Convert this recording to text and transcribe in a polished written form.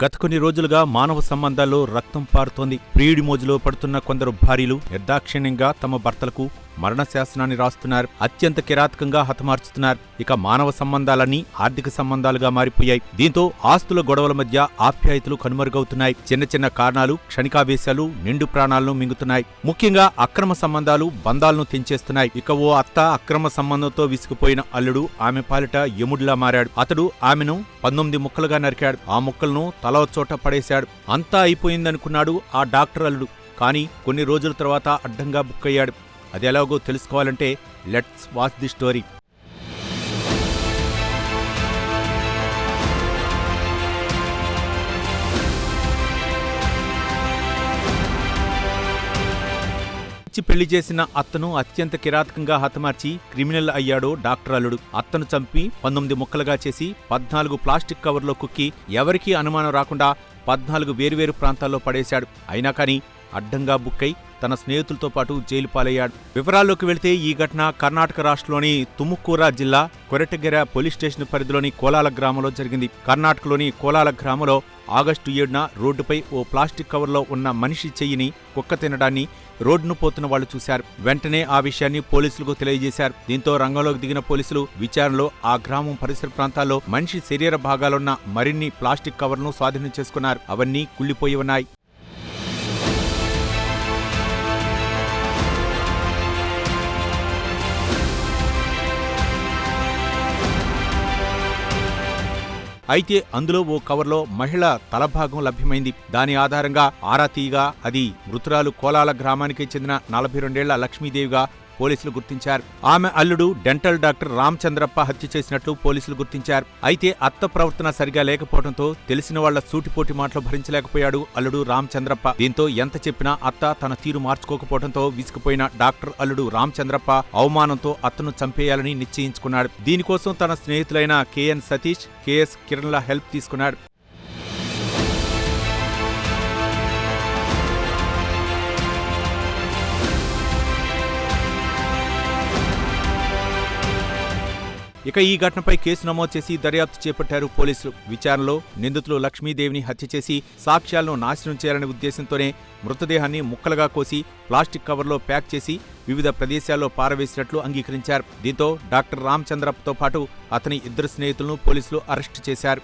గత కొన్ని రోజులుగా మానవ సంబంధాల్లో రక్తం పారుతోంది. ప్రియుడి మోజులో పడుతున్న కొందరు భార్యలు నిర్దాక్షిణ్యంగా తమ భర్తలకు మరణ శాసనాన్ని రాస్తున్నారు. అత్యంత కిరాతకంగా హతమార్చుతున్నారు. ఇక మానవ సంబంధాలన్నీ ఆర్థిక సంబంధాలుగా మారిపోయాయి. దీంతో ఆస్తుల గొడవల మధ్య ఆప్యాయతలు కనుమరుగవుతున్నాయి. చిన్న చిన్న కారణాలు, క్షణికావేశాలు నిండు ప్రాణాలను మింగుతున్నాయి. ముఖ్యంగా అక్రమ సంబంధాలు బంధాలను తెంచేస్తున్నాయి. ఇక ఓ అత్త అక్రమ సంబంధంతో విసిగిపోయిన అల్లుడు ఆమె పాలిట యముడిలా మారాడు. అతడు ఆమెను 19 ముక్కలుగా నరికాడు. ఆ ముక్కలను తల చోట పడేశాడు. అంతా అయిపోయిందనుకున్నాడు ఆ డాక్టర్ అల్లుడు. కానీ కొన్ని రోజుల తర్వాత అడ్డంగా బుక్కయ్యాడు. అది ఎలాగో తెలుసుకోవాలంటే లెట్స్ వాచ్ ది స్టోరీ. పెళ్లి చేసిన అత్తను అత్యంత కిరాతకంగా హతమార్చి క్రిమినల్ అయ్యాడో డాక్టర్ అల్లుడు. అత్తను చంపి 19 ముక్కలుగా చేసి 14 ప్లాస్టిక్ కవర్లో కుక్కి ఎవరికీ అనుమానం రాకుండా 14 వేర్వేరు ప్రాంతాల్లో పడేశాడు. అయినా కానీ అడ్డంగా బుక్కై తన స్నేహితులతో పాటు జైలు పాలయ్యాడు. వివరాల్లోకి వెళితే ఈ ఘటన కర్ణాటక రాష్ట్రంలోని తుముకూర జిల్లా కొరటగెర పోలీస్ స్టేషన్ పరిధిలోని కోలాల గ్రామంలో జరిగింది. కర్ణాటకలోని కోలాల గ్రామంలో ఆగస్టు 7న రోడ్డుపై ఓ ప్లాస్టిక్ కవర్లో ఉన్న మనిషి చెయ్యిని కుక్క తినడాన్ని రోడ్డును పోతున్న వాళ్లు చూశారు. వెంటనే ఆ విషయాన్ని పోలీసులకు తెలియజేశారు. దీంతో రంగంలోకి దిగిన పోలీసులు విచారణలో ఆ గ్రామం పరిసర ప్రాంతాల్లో మనిషి శరీర భాగాలున్న మరిన్ని ప్లాస్టిక్ కవర్లను స్వాధీనం చేసుకున్నారు. అవన్నీ కుళ్లిపోయి ఉన్నాయి. అయితే అందులో ఓ కవర్లో మహిళ తలభాగం లభ్యమైంది. దాని ఆధారంగా ఆరా తీయగా అది మృతురాలు కోలాల గ్రామానికి చెందిన 42 ఏళ్ల లక్ష్మీదేవిగా పోలీసులు గుర్తించారు. ఆమె అల్లుడు డెంటల్ డాక్టర్ రామచంద్రప్ప హత్య చేసినట్లు పోలీసులు గుర్తించారు. అయితే అత్త ప్రవర్తన సరిగా లేకపోవడంతో తెలిసిన వాళ్ల సూటిపోటి మాటలు భరించలేకపోయాడు అల్లుడు రామచంద్రప్ప. దీంతో ఎంత చెప్పినా అత్త తన తీరు మార్చుకోకపోవడంతో విసిగిపోయిన డాక్టర్ అల్లుడు రామచంద్రప్ప అవమానంతో అత్తను చంపేయాలని నిశ్చయించుకున్నాడు. దీనికోసం తన స్నేహితులైన కెఎన్ సతీష్, కెఎస్ కిరణ్ల హెల్ప్ తీసుకున్నాడు. ఇక ఈ ఘటనపై కేసు నమోదు చేసి దర్యాప్తు చేపట్టారు పోలీసులు. విచారణలో నిందితులు లక్ష్మీదేవిని హత్య చేసి సాక్ష్యాలను నాశనం చేయాలనే ఉద్దేశంతోనే మృతదేహాన్ని ముక్కలుగా కోసి ప్లాస్టిక్ కవర్లో ప్యాక్ చేసి వివిధ ప్రదేశాల్లో పారవేసినట్లు అంగీకరించారు. దీంతో డాక్టర్ రామచంద్రప్పతో పాటు అతని 2 స్నేహితులను పోలీసులు అరెస్టు చేశారు.